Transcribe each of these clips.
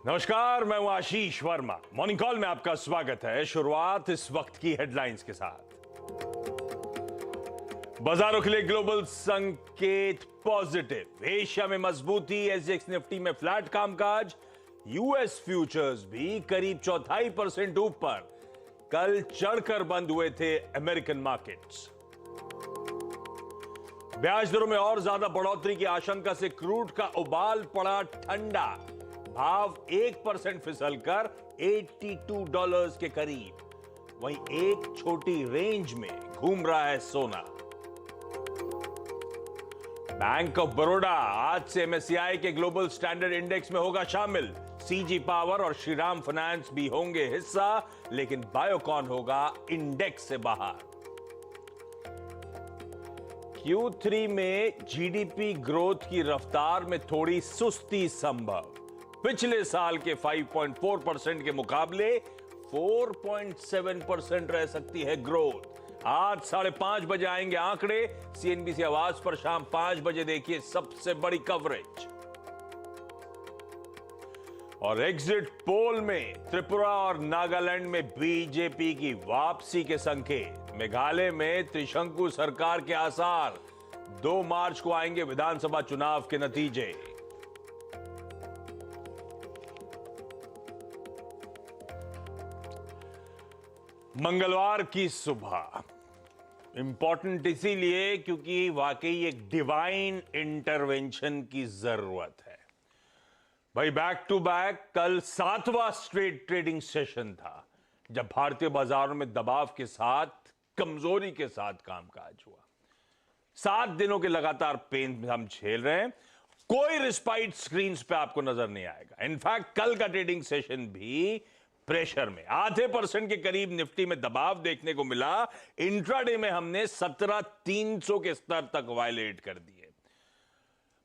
नमस्कार, मैं हूं आशीष वर्मा। मॉर्निंग कॉल में आपका स्वागत है। शुरुआत इस वक्त की हेडलाइंस के साथ। बाजारों के लिए ग्लोबल संकेत पॉजिटिव। एशिया में मजबूती, एसजीएक्स निफ्टी में फ्लैट कामकाज। यूएस फ्यूचर्स भी करीब 0.25% ऊपर। कल चढ़कर बंद हुए थे अमेरिकन मार्केट्स। ब्याज दरों में और ज्यादा बढ़ोतरी की आशंका से क्रूड का उबाल पड़ा ठंडा। भाव 1% फिसलकर $82 के करीब। वहीं एक छोटी रेंज में घूम रहा है सोना। बैंक ऑफ बड़ौदा आज से एमएससीआई के ग्लोबल स्टैंडर्ड इंडेक्स में होगा शामिल। सीजी पावर और श्रीराम फाइनेंस भी होंगे हिस्सा, लेकिन बायोकॉन होगा इंडेक्स से बाहर। Q3 में जीडीपी ग्रोथ की रफ्तार में थोड़ी सुस्ती संभव। पिछले साल के 5.4% के मुकाबले 4.7% रह सकती है ग्रोथ। आज 5:30 बजे आएंगे आंकड़े। सीएनबीसी आवाज पर शाम 5 बजे देखिए सबसे बड़ी कवरेज। और एग्जिट पोल में त्रिपुरा और नागालैंड में बीजेपी की वापसी के संकेत। मेघालय में त्रिशंकु सरकार के आसार। 2 मार्च को आएंगे विधानसभा चुनाव के नतीजे। मंगलवार की सुबह इंपॉर्टेंट इसीलिए क्योंकि वाकई एक डिवाइन इंटरवेंशन की जरूरत है। भाई बैक टू बैक कल 7वां स्ट्रेट ट्रेडिंग सेशन था जब भारतीय बाजारों में दबाव के साथ, कमजोरी के साथ कामकाज हुआ। 7 दिनों के लगातार पेन हम झेल रहे हैं। कोई रिस्पाइट स्क्रीन्स पे आपको नजर नहीं आएगा। इनफैक्ट कल का ट्रेडिंग सेशन भी प्रेशर में। 0.5% के करीब निफ्टी में दबाव देखने को मिला। इंट्राडे में हमने 17,300 के स्तर तक वायलेट कर दिए।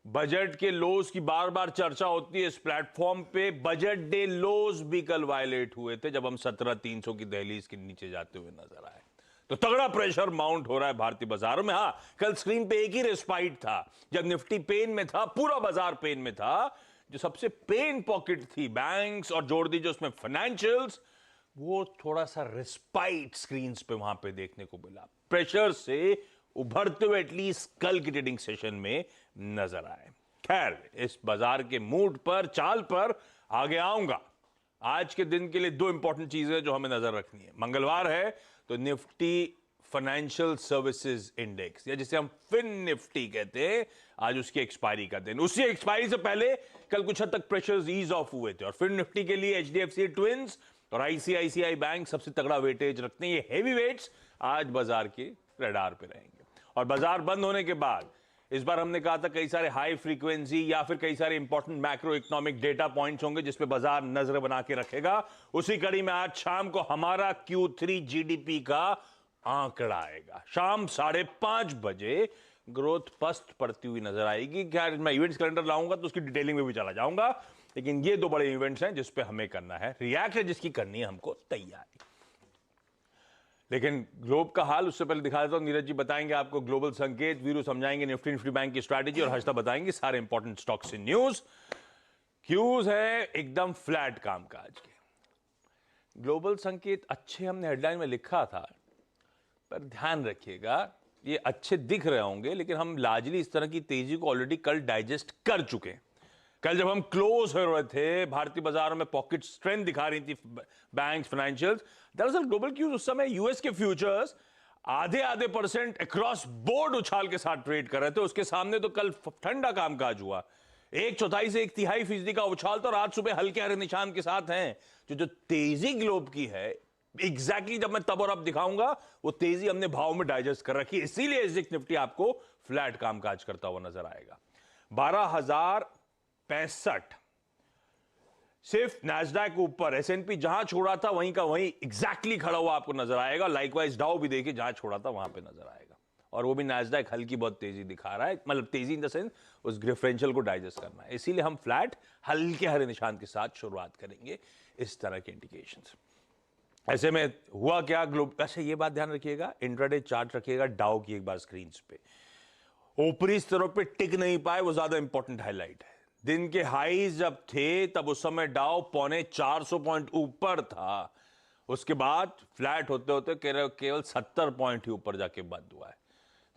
बजट के लोज की बार बार चर्चा होती है इस प्लेटफॉर्म पे। बजट डे लोज भी कल वायलेट हुए थे जब हम 17,300 की दहलीज के नीचे जाते हुए नजर आए। तो तगड़ा प्रेशर माउंट हो रहा है भारतीय बाजारों में। हां, कल स्क्रीन पे एक ही रिस्पाइट था जब निफ्टी पेन में था, पूरा बाजार पेन में था। जो सबसे पेन पॉकेट थी बैंक्स और जोड़ दीजिए उसमें फाइनेंशियल्स, वो थोड़ा सा रिस्पाइट स्क्रीन्स पे वहां पे देखने को मिला। प्रेशर से उभरते हुए एटलीस्ट कल की ट्रेडिंग सेशन में नजर आए। खैर, इस बाजार के मूड पर, चाल पर आगे आऊंगा। आज के दिन के लिए 2 इंपॉर्टेंट चीजें जो हमें नजर रखनी है। मंगलवार है तो निफ्टी फाइनेंशियल सर्विसेज इंडेक्स, या जिसे हम फिन निफ्टी कहते हैं, आज उसकी एक्सपायरी का दिन। उसी एक्सपायरी से पहले कल कुछ हद तक प्रेशर्स ईज ऑफ हुए थे और फिन निफ्टी के लिए एचडीएफसी ट्विंस और आईसीआईसीआई बैंक सबसे तगड़ा वेटेज रखते हैं। ये हेवी वेट्स आज बाजार के रडार पे रहेंगे। और बाजार बंद होने के बाद इस बार हमने कहा था कई सारे हाई फ्रीक्वेंसी या फिर कई सारे important macro economic data points होंगे जिसपे बाजार नजर बना के रखेगा। उसी कड़ी में आज शाम को हमारा Q3 जीडीपी का आंकड़ा आएगा। शाम 5:30 बजे ग्रोथ पस्त पड़ती हुई नजर आएगी। क्या मैं इवेंट्स कैलेंडर लाऊंगा तो उसकी डिटेलिंग में भी चला जाऊंगा, लेकिन ये 2 बड़े इवेंट्स हैं जिस पे हमें करना है रिएक्ट, है जिसकी करनी है हमको तैयारी। लेकिन ग्लोब का हाल उससे पहले दिखा देता हूं। नीरज जी बताएंगे आपको ग्लोबल संकेत, वीरू समझाएंगे निफ्टी बैंक की स्ट्रैटेजी और हर्षदा बताएंगे सारे इंपॉर्टेंट स्टॉक्स इन न्यूज। क्यूज है एकदम फ्लैट कामकाज के। ग्लोबल संकेत अच्छे हमने हेडलाइन में लिखा था, पर ध्यान रखिएगा ये अच्छे दिख रहे होंगे, लेकिन हम लार्जली इस तरह की तेजी को ऑलरेडी कल डाइजेस्ट कर चुके हैं। कल जब हम क्लोज हो रहे थे, भारतीय बाजारों में पॉकेट स्ट्रेंथ दिखा रही थी बैंक्स, फाइनेंशियल्स। दरअसल ग्लोबल क्यूज उस समय यूएस के फ्यूचर्स आधे % अक्रॉस बोर्ड उछाल के साथ ट्रेड कर रहे थे। उसके सामने तो कल ठंडा कामकाज हुआ। 1/4 से 1/3% का उछाल तो आज सुबह हल्के हरे निशान के साथ हैं। जो तेजी ग्लोब की है, एग्जैक्टली जब मैं तब और अब दिखाऊंगा, वो तेजी हमने भाव में डाइजेस्ट कर रखी है। इसीलिए एसजीएक्स निफ्टी आपको फ्लैट कामकाज करता हुआ नजर आएगा। 12,065 सिर्फ नैस्डैक ऊपर, एसएनपी जहां छोड़ा था वहीं का वहीं एग्जैक्टली खड़ा हुआ आपको नजर आएगा। लाइकवाइज डाउ भी देखिए जहां छोड़ा था वहां पे नजर आएगा, और वो भी नैस्डैक हल्की बहुत तेजी दिखा रहा है, मतलब तेजी इन द सेंस उस डिफरेंशियल को डाइजेस्ट करना है। इसीलिए हम फ्लैट हल्के हरे निशान के साथ शुरुआत करेंगे। इस तरह के इंडिकेशंस। ऐसे में हुआ क्या ग्लोब, अच्छा ये बात ध्यान रखिएगा, इंट्राडे चार्ट रखिएगा डाउ की एक बार स्क्रीन पे। ऊपरी स्तरों पे टिक नहीं पाए, वो ज्यादा इंपॉर्टेंट हाईलाइट है। दिन के हाईज जब थे तब उस समय डाउ 450 पॉइंट ऊपर था, उसके बाद फ्लैट होते होते केवल 70 पॉइंट ही ऊपर जाके बंद हुआ है।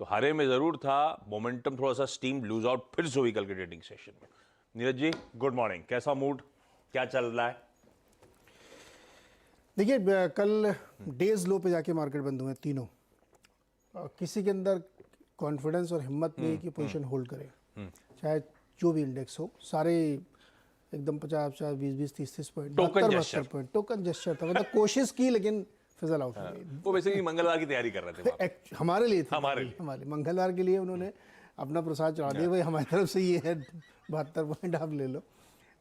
तो हरे में जरूर था, मोमेंटम थोड़ा सा स्टीम लूज आउट फिर से हुई कल के ट्रेडिंग सेशन में। नीरज जी गुड मॉर्निंग, कैसा मूड, क्या चल रहा है? देखिए कल डेज लो पे जाके मार्केट बंद हुए तीनों। किसी के अंदर कॉन्फिडेंस और हिम्मत नहीं है कि पोजीशन होल्ड करे, चाहे जो भी इंडेक्स हो, सारे एकदम 50-50, 20-20, 30-30 पॉइंट, 72 पॉइंट टोकन जेस्चर था। मतलब कोशिश की लेकिन फिजल आउट हो गई। वो वैसे ही मंगलवार की तैयारी कर रहे थे हमारे लिए थी, हमारे मंगलवार के लिए उन्होंने अपना प्रसाद चढ़ा दिया, भाई हमारी तरफ से ये है 72 पॉइंट आप ले लो।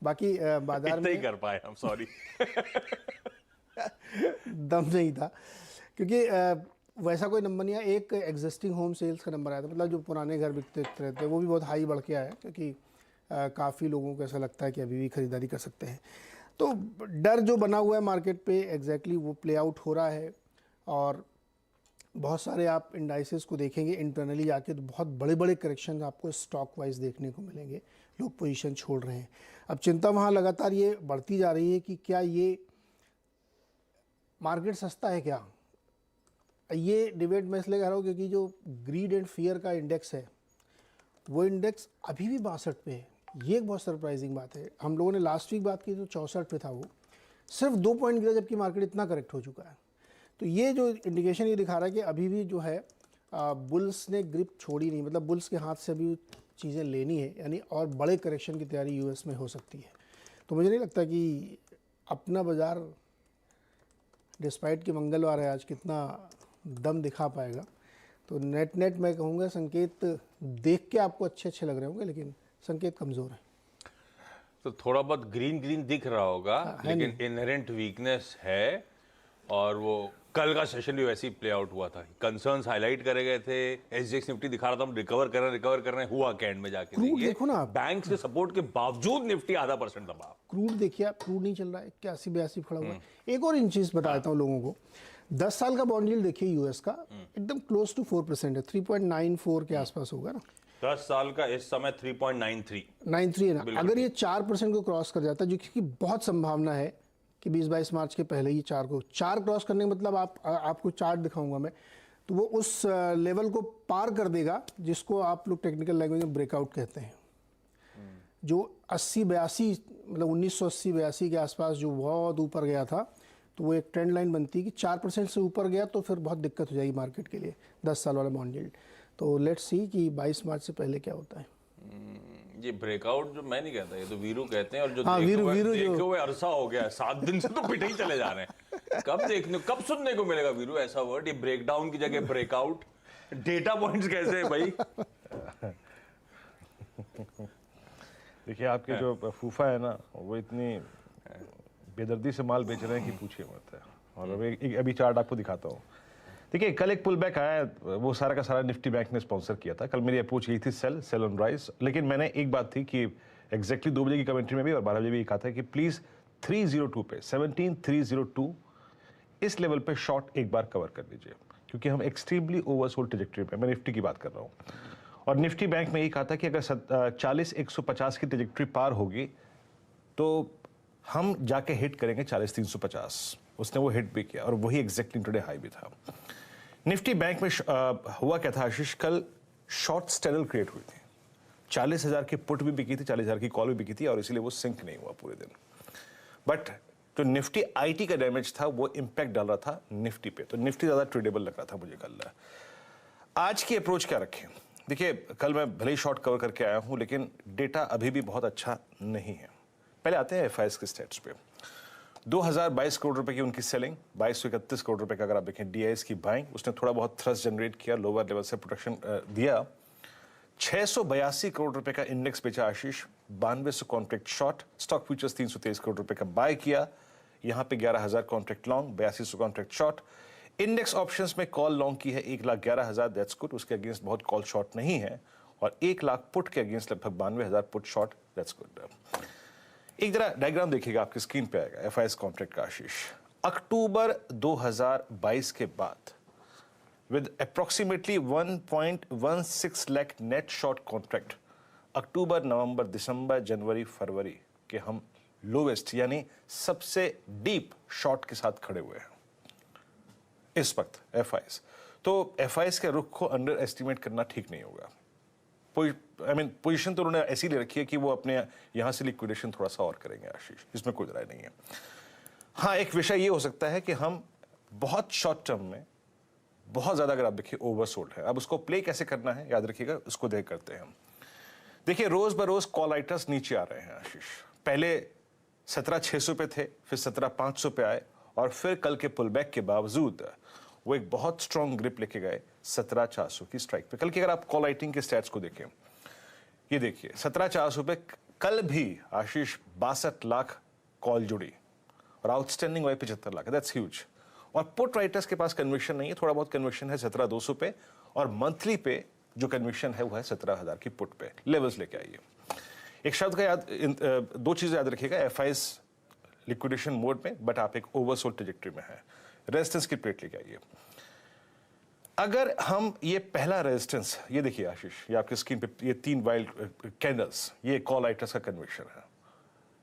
बाकी बाजार में कर पाए हम, सॉरी दम नहीं था, क्योंकि वैसा कोई नंबर नहीं आया। एक एग्जिस्टिंग होम सेल्स का नंबर आया था, मतलब जो पुराने घर बिकते रहते वो भी बहुत हाई बढ़ के आया, क्योंकि काफ़ी लोगों को ऐसा लगता है कि अभी भी खरीदारी कर सकते हैं। तो डर जो बना हुआ है मार्केट पे एग्जैक्टली वो प्ले आउट हो रहा है। और बहुत सारे आप इंडाइसेस को देखेंगे इंटरनली जाके तो बहुत बड़े बड़े करेक्शन आपको स्टॉक वाइज देखने को मिलेंगे, लोग पोजीशन छोड़ रहे हैं। अब चिंता वहाँ लगातार ये बढ़ती जा रही है कि क्या ये मार्केट सस्ता है क्या। ये डिबेट मैं इसलिए कर रहा हूँ क्योंकि जो ग्रीड एंड फियर का इंडेक्स है वो इंडेक्स अभी भी 62 पे है। ये एक बहुत सरप्राइजिंग बात है। हम लोगों ने लास्ट वीक बात की तो 64 पे था, वो सिर्फ 2 पॉइंट गिरा जबकि मार्केट इतना करेक्ट हो चुका है। तो ये जो इंडिकेशन ये दिखा रहा है कि अभी भी जो है बुल्स ने ग्रिप छोड़ी नहीं, मतलब बुल्स के हाथ से अभी चीज़ें लेनी है, यानी और बड़े करेक्शन की तैयारी यूएस में हो सकती है। तो मुझे नहीं लगता कि अपना बाजार डिस्पाइट कि मंगलवार है आज कितना दम दिखा पाएगा। तो नेट मैं कहूँगा संकेत देख के आपको अच्छे लग रहे होंगे, लेकिन संकेत कमज़ोर है। तो थोड़ा बहुत ग्रीन दिख रहा होगा, लेकिन इनहेरेंट वीकनेस है। और वो कल का सेशन भी वैसे ही प्ले आउट हुआ था, कंसर्न्स हाईलाइट करे गए थे। एसजीएक्स निफ्टी दिखा रहा था हम रिकवर कर रहे हैं, हुआ कैंड में जाके देखो ना, बैंक से सपोर्ट के बावजूद निफ्टी आधा % दबा। क्रूड देखिए, क्रूड नहीं चल रहा है, 81-82 खड़ा हुआ है। एक और इन चीज बताता हूँ लोगों को, 10 साल का बॉन्ड यील्ड देखिए यूएस का, एकदम क्लोज टू 4% है, 3.94 के आसपास होगा ना। 10 साल का इस समय 3.93 है ना। अगर ये 4% को क्रॉस कर जाता है, जो कि बहुत संभावना है कि 20-22 मार्च के पहले ही 4 क्रॉस करने का मतलब आपको चार्ट दिखाऊंगा मैं, तो वो उस लेवल को पार कर देगा जिसको आप लोग टेक्निकल लैंग्वेज में ब्रेकआउट कहते हैं। जो 80-82 मतलब 1980-82 के आसपास जो बहुत ऊपर गया था, तो वो एक ट्रेंड लाइन बनती है कि 4% से ऊपर गया तो फिर बहुत दिक्कत हो जाएगी मार्केट के लिए 10 साल वाला बॉन्ड यील्ड। तो लेट्स सी कि 22 मार्च से पहले क्या होता है। ये ब्रेकआउट जो मैं नहीं कहता, ये तो वीरू कहते हैं। और जो देखे हुए अरसा हो गया, 7 दिन से तो पिटे ही चले जा रहे हैं। कब सुनने को मिलेगा वीरू ऐसा वर्ड, ये ब्रेकडाउन की जगह ब्रेकआउट। डेटा पॉइंट्स कैसे है भाई? देखिए आपके जो फूफा है ना, वो इतनी बेदर्दी से माल बेच रहे हैं कि पूछिए मत है। और अभी चार्ट आपको दिखाता हूँ। देखिए कल एक पुल बैक आया, वो सारा का सारा निफ्टी बैंक ने स्पॉन्सर किया था। कल मेरी अप्रोच यही थी सेल ऑन राइज, लेकिन मैंने एक बात थी कि एग्जैक्टली 2 बजे की कमेंट्री में भी और 12 बजे भी कहा था कि प्लीज 302 पे 17302 इस लेवल पे शॉर्ट एक बार कवर कर लीजिए, क्योंकि हम एक्सट्रीमली ओवरसोल्ड ट्रेजेक्टरी पे, मैं निफ्टी की बात कर रहा हूँ। और निफ्टी बैंक में यही कहा था कि अगर 40-150 की ट्रेजेक्टरी पार होगी तो हम जाके हिट करेंगे 40-350। उसने वो हिट भी किया और वही एग्जैक्टली टुडे हाई भी था। निफ्टी बैंक में हुआ क्या था आशीष, कल शॉर्ट स्टेनल क्रिएट हुई थी। 40,000 की पुट भी बिकी थी, 40,000 की कॉल भी बिकी थी, और इसीलिए वो सिंक नहीं हुआ पूरे दिन। बट जो निफ्टी आईटी का डैमेज था वो इंपैक्ट डाल रहा था निफ्टी पे, तो निफ्टी ज्यादा ट्रेडेबल लग रहा था मुझे कल। आज की अप्रोच क्या रखें? देखिए कल मैं भले ही शॉर्ट कवर करके आया हूं, लेकिन डेटा अभी भी बहुत अच्छा नहीं है। पहले आते हैं एफआईएस के स्टेट्स पे। 2022 करोड़ रुपए की उनकी सेलिंग, 2231 करोड़ रुपए का अगर आप देखें डीआईएस की बाइंग, उसने थोड़ा बहुत थ्रस्ट जनरेट किया, लोअर लेवल से प्रोटेक्शन दिया। 682 करोड़ रुपए का इंडेक्स बेचा आशीष, 9200 contract short, stock futures 323 crore रुपए का बाय किया, यहां पे 11,000 contract long, 8200 contract short. Index options में कॉल लॉन्ग की है 1,11,000, दैट्स गुड, उसके अगेंस्ट बहुत कॉल शॉर्ट नहीं है। और 1 लाख पुट के अगेंस्ट लगभग 92,000 पुट शॉर्ट, दैट्स गुड। एक जरा डायग्राम देखिएगा, आपकी स्क्रीन पे आएगा एफआईएस कॉन्ट्रैक्ट का आशीष। अक्टूबर 2022 के बाद with approximately 1.16 lakh net short contract, अक्टूबर, नवंबर, दिसंबर, जनवरी, फरवरी के हम लोवेस्ट यानी सबसे डीप शॉर्ट के साथ खड़े हुए हैं इस वक्त एफआईएस। तो एफआईएस के रुख को अंडर एस्टिमेट करना ठीक नहीं होगा। पोजीशन तो उन्होंने ऐसी ले रखी है कि वो अपने यहां से लिक्विडेशन थोड़ा सा और करेंगे आशीष, इसमें कोई राय नहीं है। हाँ, एक विषय ये हो सकता है कि हम बहुत शॉर्ट टर्म में बहुत ज्यादा, अगर आप देखिए, ओवरसोल्ड है। अब उसको प्ले कैसे करना है याद रखिएगा, उसको देख करते हैं हम। देखिए रोज ब रोज कॉल राइटर्स नीचे आ रहे हैं आशीष। पहले 17,600 पे थे, फिर 17,500 पे आए, और फिर कल के पुलबैक के बावजूद वो एक बहुत स्ट्रॉन्ग ग्रिप लेके गए 17,400 की स्ट्राइक पे। कल की अगर आप कॉल राइटिंग के स्टैट्स को देखें, ये देखिए 17,400 पे कल भी आशीष 62 लाख कॉल जुड़ी और आउटस्टैंडिंग वाई 75 लाख, दैट्स ह्यूज। और पुट राइटर्स के पास कन्विक्शन नहीं है, थोड़ा बहुत कन्विक्शन है 17,200 पे, और मंथली पे जो कन्विक्शन है वो है 17,000 की पुट पे। लेवल्स लेके आइए। एक शब्द का याद, दो चीजें याद रखिएगा, एफआईएस लिक्विडेशन मोड में, बट आप एक ओवरसोल्ड ट्रैजेक्टरी में है। रेजिस्टेंस की प्लेट लेके आइए। अगर हम ये पहला रेजिस्टेंस, ये देखिए आशीष, ये आपकी स्क्रीन पे ये 3 वाइल्ड कैंडल्स, ये कॉल राइटर्स का कन्विक्शन है,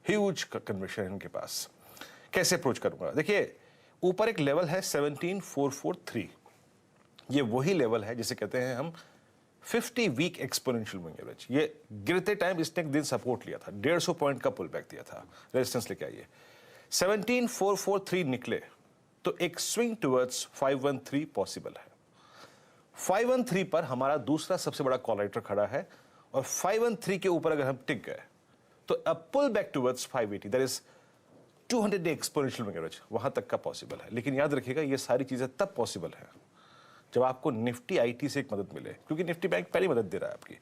ह्यूज कन्विक्शन है इनके पास। कैसे अप्रोच करूंगा? देखिए ऊपर एक लेवल है 17,443, ये वही लेवल है जिसे कहते हैं हम 50 वीक एक्सपोनेंशियल मूविंग एवरेज। ये गिरते टाइम इसने एक दिन सपोर्ट लिया था, 150 पॉइंट का पुल बैक दिया था। रेजिस्टेंस लेके आइए। 17,443 निकले तो एक स्विंग टुवर्ड्स 513 पॉसिबल है। 513 पर हमारा दूसरा सबसे बड़ा कॉल राइटर खड़ा है, और 513 के ऊपर अगर हम टिक गए तो अब pull back towards 580, that is 200 day exponential moving average, वहां तक का पॉसिबल है। लेकिन याद रखिएगा ये सारी चीजें तब पॉसिबल है जब आपको निफ्टी आईटी से एक मदद मिले, क्योंकि निफ्टी बैंक पहली मदद दे रहा है आपकी।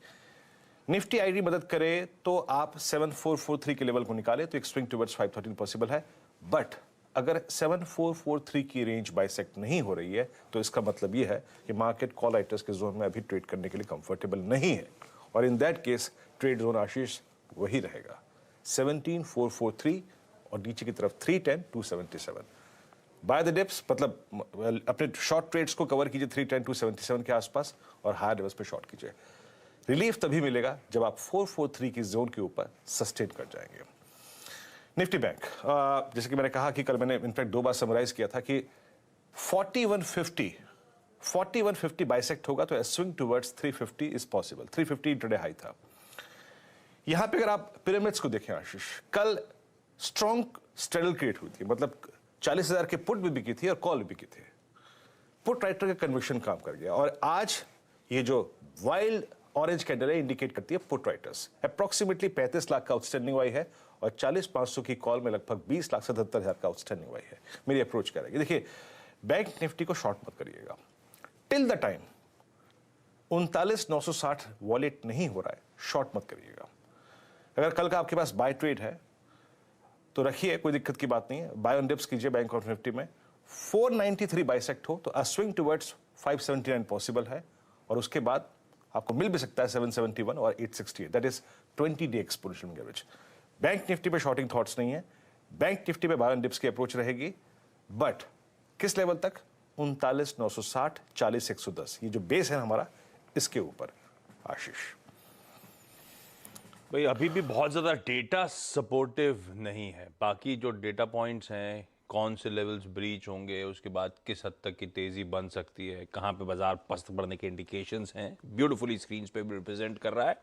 निफ्टी आईटी मदद करे तो आप 7443 के लेवल को निकाले तो एक स्विंग टुवर्ड्स 513 पॉसिबल है। बट अगर 7443 की रेंज बाइसेक्ट नहीं हो रही है तो इसका मतलब यह है कि मार्केट कॉल राइटर्स के जोन में अभी ट्रेड करने के लिए कंफर्टेबल नहीं है, और in that case trade zone Ashish वही रहेगा 17,443, और नीचे की तरफ 310, 277। बाय द डिप्स, मतलब अपने शॉर्ट ट्रेड्स को कवर कीजिए 310, 277 के आसपास, और हायर लेवल्स पे शॉर्ट कीजिए। रिलीफ तभी मिलेगा जब आप 443 की जोन के ऊपर सस्टेन कर जाएंगे। निफ्टी बैंक, जैसे कि मैंने कहा कि कल मैंने इनफैक्ट 2 बार समराइज किया था कि 4150 बाइसेक्ट होगा तो swing towards 350 is possible. 350 intraday high था। यहां पे अगर आप पिरामिड्स को देखें आशीष, कल स्ट्रॉन्ग स्ट्रेडल क्रिएट हुई थी, मतलब 40,000 के पुट भी बिकी थी और कॉल भी बिकी थी। पुट राइटर का कन्विक्शन काम कर गया, और आज ये जो वाइल्ड ऑरेंज कैंडल है इंडिकेट करती है पुट राइटर्स। अप्रोक्सीमेटली 35 लाख का आउटस्टैंडिंग वाई है, और 40,500 की कॉल में लगभग 20,77,000 का आउटस्टैंडिंग वाई है। मेरी अप्रोच क्या रहेगी? देखिए बैंक निफ्टी को शॉर्ट मत करिएगा टिल द टाइम 39,960 वॉलेट नहीं हो रहा है, शॉर्ट मत करिएगा। अगर कल का आपके पास बाय ट्रेड है तो रखिए, कोई दिक्कत की बात नहीं है, बाय ऑन डिप्स कीजिए बैंक ऑफ निफ्टी में। 493 बाइसेक्ट हो तो अ स्विंग टुवर्ड्स 579 पॉसिबल है, और उसके बाद आपको मिल भी सकता है 771 और 868, that is 20 day exponential moving average. Bank Nifty पे शॉर्टिंग थॉट्स नहीं है, बैंक निफ्टी पे बाय ऑन डिप्स की अप्रोच रहेगी, बट किस लेवल तक? 39,960, 40,110, ये जो बेस है हमारा, इसके ऊपर आशीष। भाई अभी भी बहुत ज़्यादा डेटा सपोर्टिव नहीं है। बाकी जो डेटा पॉइंट्स हैं, कौन से लेवल्स ब्रीच होंगे, उसके बाद किस हद तक की तेज़ी बन सकती है, कहाँ पे बाजार पस्त बढ़ने के इंडिकेशंस हैं, ब्यूटीफुली स्क्रीन्स पे भी रिप्रेजेंट कर रहा है।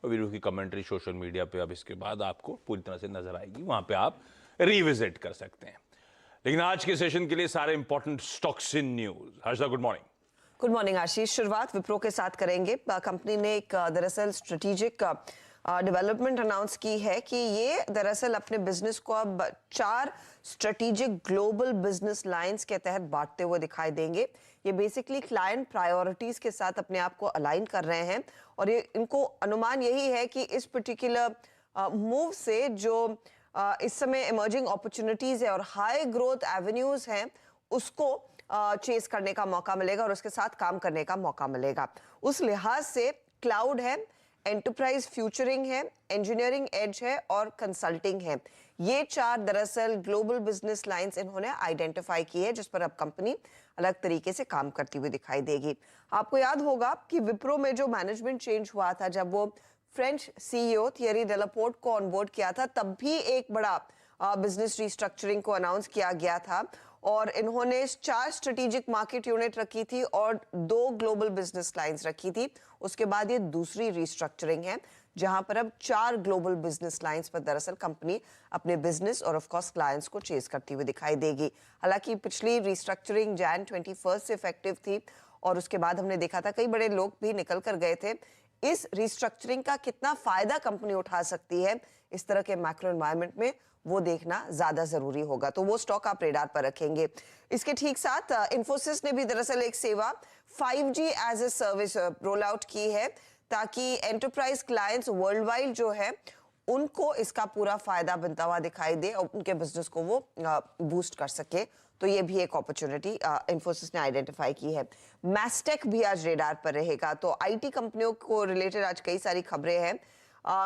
और वीडियो की कमेंट्री सोशल मीडिया पे अब इसके बाद आपको पूरी तरह से नजर आएगी, वहाँ पे आप रिविजिट कर सकते हैं। लेकिन आज के सेशन के लिए सारे important stocks in news. Harshada, good morning. Good morning Ashish. शुरुआत विप्रो के साथ करेंगे। कंपनी ने एक दरअसल स्ट्रेटेजिक डेवलपमेंट अनाउंस की है कि ये दरअसल अपने बिजनेस को अब 4 स्ट्रेटेजिक ग्लोबल बिजनेस लाइंस के तहत बांटते हुए दिखाई देंगे। ये बेसिकली क्लाइंट प्रायोरिटीज के साथ अपने आप को अलाइन कर रहे हैं, और ये इनको अनुमान यही है कि इस पर्टिकुलर मूव से जो इस समय इमर्जिंग अपॉर्चुनिटीज है और हाई ग्रोथ एवेन्यूज हैं, उसको चेस करने का मौका मिलेगा और उसके साथ काम करने का मौका मिलेगा। उस लिहाज से क्लाउड है, एंटरप्राइज फ्यूचरिंग है, इंजीनियरिंग एज है और कंसल्टिंग है। ये 4 दरअसल ग्लोबल बिजनेस लाइंस इन्होंने आइडेंटिफाई की है, जिस पर अब कंपनी अलग तरीके से काम करती हुई दिखाई देगी। आपको याद होगा कि विप्रो में जो मैनेजमेंट चेंज हुआ था, जब वो फ्रेंच सीईओ थियरी डेलापोर्ट को ऑनबोर्ड किया था, तब भी एक बड़ा बिजनेस रिस्ट्रक्चरिंग को अनाउंस किया गया था और इन्होंने 4 स्ट्रेटेजिक मार्केट यूनिट रखी थी और 2 ग्लोबल बिजनेस लाइंस रखी थी। उसके बाद ये दूसरी रिस्ट्रक्चरिंग है जहां पर अब 4 ग्लोबल बिजनेस लाइंस पर दरअसल कंपनी अपने बिजनेस और ऑफ कोर्स क्लाइंट्स को चेज करती हुई दिखाई देगी। हालांकि पिछली रिस्ट्रक्चरिंग जैन 21 से इफेक्टिव थी और उसके बाद हमने देखा था कई बड़े लोग भी निकल कर गए थे। इस रिस्ट्रक्चरिंग का कितना फायदा कंपनी उठा सकती है इस तरह के मैक्रो एनवायरनमेंट में, वो देखना ज्यादा जरूरी होगा, तो वो स्टॉक आप रेडार पर रखेंगे। इसके ठीक साथ इंफोसिस ने भी दरअसल एक सेवा 5G as a service roll out की है ताकि एंटरप्राइज क्लाइंट्स वर्ल्ड वाइड जो है उनको इसका पूरा फायदा बनता हुआ दिखाई दे और उनके बिजनेस को वो बूस्ट कर सके, तो ये भी एक अपॉर्चुनिटी इंफोसिस ने आइडेंटिफाई की है। मैस्टेक भी आज रेडार पर रहेगा, तो आईटी कंपनियों को रिलेटेड आज कई सारी खबरें हैं।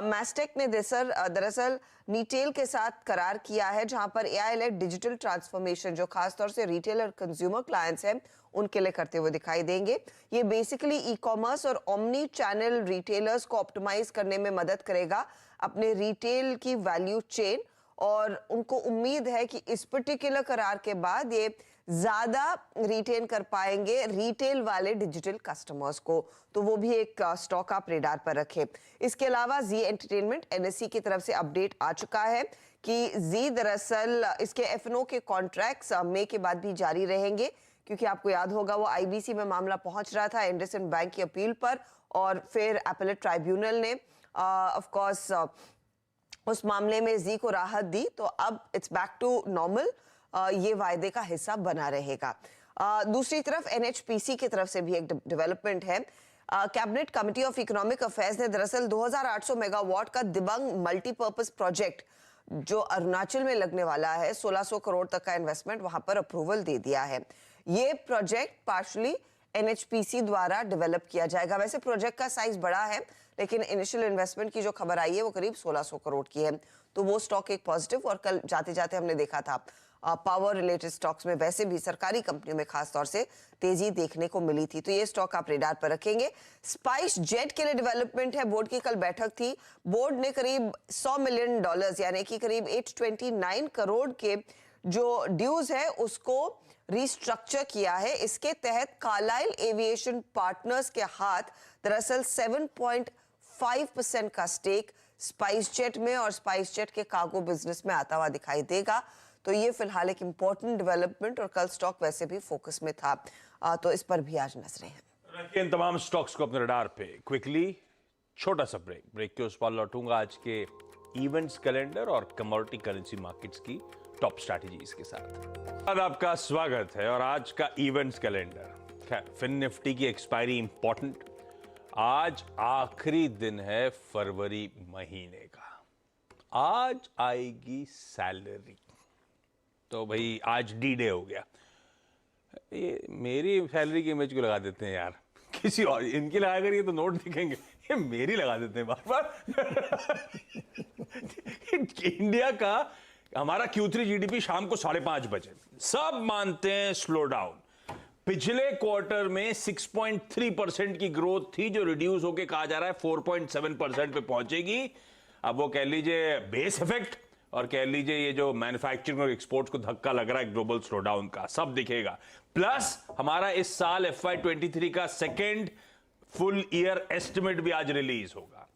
मैस्टेक ने दरअसल नीटेल के साथ करार किया है जहां पर एआई लेड डिजिटल ट्रांसफॉर्मेशन जो खासतौर से रिटेल और कंज्यूमर क्लाइंट्स हैं उनके लिए करते हुए दिखाई देंगे। ये बेसिकली ई कॉमर्स और ओमनी चैनल रिटेलर्स को ऑप्टिमाइज करने में मदद करेगा अपने रिटेल की वैल्यू चेन, और उनको उम्मीद है कि इस पर्टिकुलर करार के बाद ये ज्यादा रिटेन कर पाएंगे रिटेल वाले डिजिटल कस्टमर्स को, तो वो भी एक स्टॉक आप रेडार पर रखें। इसके अलावा जी एंटरटेनमेंट एनएससी की तरफ से अपडेट आ चुका है कि जी दरअसल इसके एफएनओ के कॉन्ट्रैक्ट्स मई के बाद भी जारी रहेंगे, क्योंकि आपको याद होगा वो आईबीसी में मामला पहुंच रहा था इंडसइंड बैंक की अपील पर और फिर अपीलेट ट्राइब्यूनल ने ऑफ कोर्स उस मामले में जी को राहत दी, तो अब इट्स बैक टू नॉर्मल, ये वायदे का हिस्सा बना रहेगा। दूसरी तरफ एनएचपीसी की तरफ से भी एक डेवलपमेंट है। Cabinet committee of economic affairs ने दरअसल 2800 मेगावाट का दिबांग मल्टीपर्पज प्रोजेक्ट जो अरुणाचल में लगने वाला है 1600 करोड़ तक का इन्वेस्टमेंट वहां पर अप्रूवल दे दिया है। ये प्रोजेक्ट पार्शली एनएचपीसी द्वारा डेवलप किया जाएगा। वैसे प्रोजेक्ट का साइज बड़ा है लेकिन इनिशियल इन्वेस्टमेंट की जो खबर आई है वो करीब 1600 करोड़ की है, तो वो स्टॉक एक पॉजिटिव। और कल जाते जाते हमने देखा था पावर रिलेटेड स्टॉक्स में वैसे भी सरकारी कंपनियों में खास तौर से तेजी देखने को मिली थी, तो ये स्टॉक आप रेडार पर रखेंगे। स्पाइस जेट के लिए डेवलपमेंट है, बोर्ड की कल बैठक थी। बोर्ड ने करीब $100 मिलियन यानी कि करीब 829 करोड़ के जो ड्यूज है उसको रिस्ट्रक्चर किया है। इसके तहत कार्लाइल एविएशन पार्टनर्स के हाथ दरअसल 7.5% का स्टेक स्पाइस जेट में और स्पाइस जेट के कार्गो बिजनेस में आता हुआ दिखाई देगा, तो ये फिलहाल एक इंपॉर्टेंट डेवलपमेंट और कल स्टॉक वैसे भी फोकस में था, तो इस पर भी आज नजरें हैं। रखिए इन तमाम स्टॉक्स को अपने रडार पे। क्विकली छोटा सा ब्रेक के उस पर लौटूंगा आज के इवेंट्स कैलेंडर और कमोडिटी करेंसी मार्केट्स की टॉप स्ट्रैटेजीज के साथ। आज आपका स्वागत है और आज का इवेंट्स कैलेंडर। खैर फिन निफ्टी की एक्सपायरी इंपॉर्टेंट, आज आखिरी दिन है फरवरी महीने का, आज आएगी सैलरी, तो भाई आज डी डे हो गया। ये मेरी सैलरी की इमेज को लगा देते हैं यार, किसी और इनकी लगा कर ये तो नोट दिखेंगे, ये मेरी लगा देते हैं बार बार। इंडिया का हमारा Q3 जीडीपी शाम को 5:30 बजे, सब मानते हैं स्लो डाउन। पिछले क्वार्टर में 6.3% की ग्रोथ थी जो रिड्यूस होके कहा जा रहा है 4.7% पे पहुंचेगी। अब वो कह लीजिए बेस इफेक्ट और कह लीजिए ये जो मैन्युफैक्चरिंग और एक्सपोर्ट्स को धक्का लग रहा है ग्लोबल स्लोडाउन का, सब दिखेगा। प्लस हमारा इस साल FY23 का सेकेंड फुल ईयर एस्टिमेट भी आज रिलीज होगा।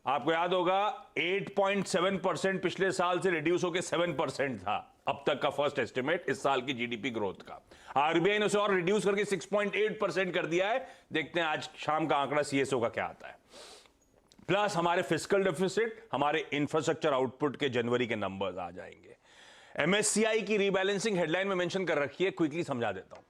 आपको याद होगा 8.7% पिछले साल से रिड्यूस होकर 7% था अब तक का फर्स्ट एस्टिमेट इस साल की जीडीपी ग्रोथ का। आरबीआई ने उसे और रिड्यूस करके 6.8% कर दिया है। देखते हैं आज शाम का आंकड़ा सीएसओ का क्या आता है। प्लस हमारे फिस्कल डेफिसिट, हमारे इंफ्रास्ट्रक्चर आउटपुट के जनवरी के नंबर्स आ जाएंगे। एमएससीआई की रीबैलेंसिंग हेडलाइन में मेंशन कर रखी है, क्विकली समझा देता हूं।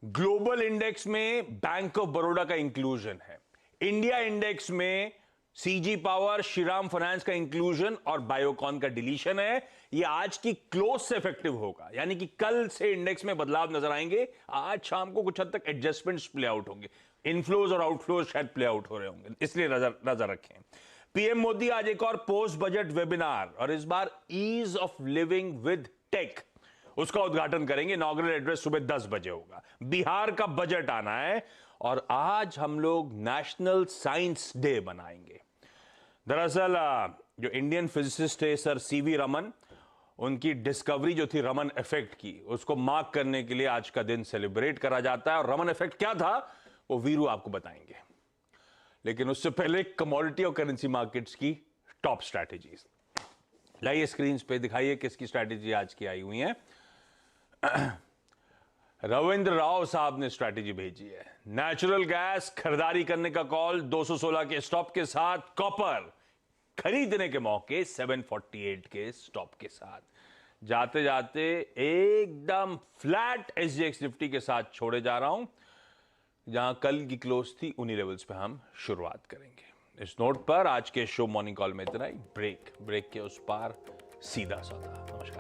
ग्लोबल इंडेक्स में बैंक ऑफ बड़ौदा का इंक्लूजन है, इंडिया इंडेक्स में सीजी पावर, श्रीराम फाइनेंस का इंक्लूजन और बायोकॉन का डिलीशन है। ये आज की क्लोज से इफेक्टिव होगा, यानी कि कल से इंडेक्स में बदलाव नजर आएंगे। आज शाम को कुछ हद तक एडजस्टमेंट्स प्ले आउट होंगे, इनफ्लोज और आउटफ्लोज शायद प्ले आउट हो रहे होंगे, इसलिए नजर रखें। पीएम मोदी आज एक और पोस्ट बजट वेबिनार और इस बार ease of living with tech, उसका उद्घाटन करेंगे। इनॉग्रल एड्रेस सुबह 10 बजे होगा। बिहार का बजट आना है और आज हम लोग नेशनल साइंस डे बनाएंगे। दरअसल जो इंडियन फिजिसिस्ट है सर सीवी रमन, उनकी डिस्कवरी जो थी रमन इफेक्ट की, उसको मार्क करने के लिए आज का दिन सेलिब्रेट करा जाता है। और रमन इफेक्ट क्या था वो वीरू आपको बताएंगे, लेकिन उससे पहले कमोडिटी और करेंसी मार्केट्स की टॉप स्ट्रैटेजीज लाइए स्क्रीन पे दिखाइए किसकी स्ट्रैटेजी आज की आई हुई है। रविंद्र राव साहब ने स्ट्रैटेजी भेजी है। नेचुरल गैस खरीदारी करने का कॉल 216 के स्टॉप के साथ, कॉपर खरीदने के मौके 748 के स्टॉप के साथ। जाते जाते एकदम फ्लैट एसजीएक्स निफ्टी के साथ छोड़े जा रहा हूं, जहां कल की क्लोज थी उन्हीं लेवल्स पे हम शुरुआत करेंगे। इस नोट पर आज के शो मॉर्निंग कॉल में इतना ही। ब्रेक के उस पार सीधा सौदा। नमस्कार।